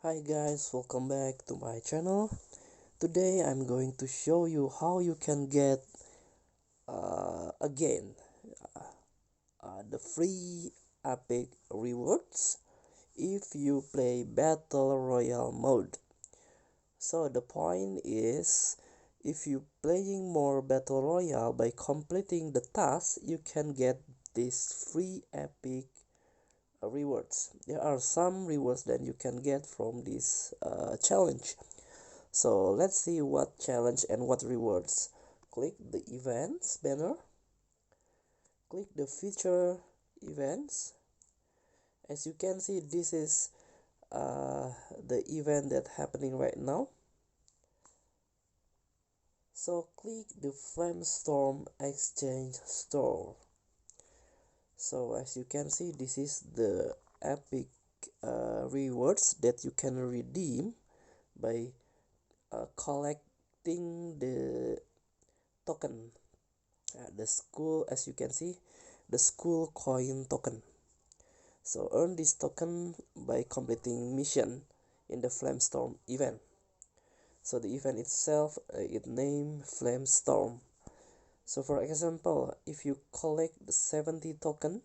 Hi guys, welcome back to my channel. Today I'm going to show you how you can get again the free epic rewards if you play battle royale mode. So the point is, if you playing more battle royale by completing the task, you can get this free epic rewards. There are some rewards that you can get from this challenge. So let's see what challenge and what rewards. Click the events banner, click the feature events. As you can see, this is the event that happening right now. So click the Flamestorm Exchange Store. So as you can see, this is the epic rewards that you can redeem by collecting the token. The school, as you can see, the school coin token. So earn this token by completing mission in the Flamestorm event. So the event itself, it named Flamestorm. So for example, if you collect the 70 token,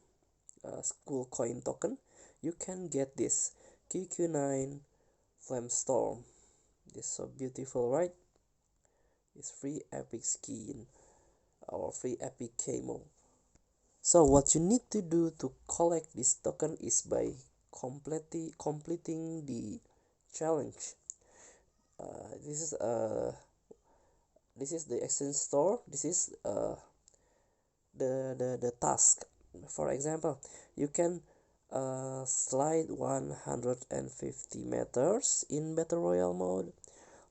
school coin token, you can get this QQ9 Flamestorm. This is so beautiful, right? It's free epic skin or free epic camo. So what you need to do to collect this token is by completing the challenge. This is the exchange store. This is the task. For example, you can slide 150 meters in battle royale mode,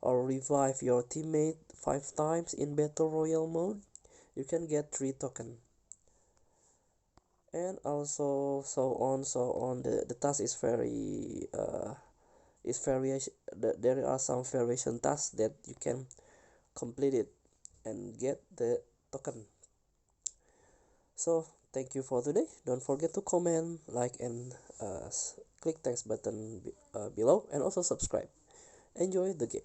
or revive your teammate 5 times in battle royale mode. You can get 3 tokens. And also so on. The task is very is variation. There are some variation tasks that you can complete it and get the token. So thank you for today. Don't forget to comment, like, and click thanks button below, and also subscribe. Enjoy the game.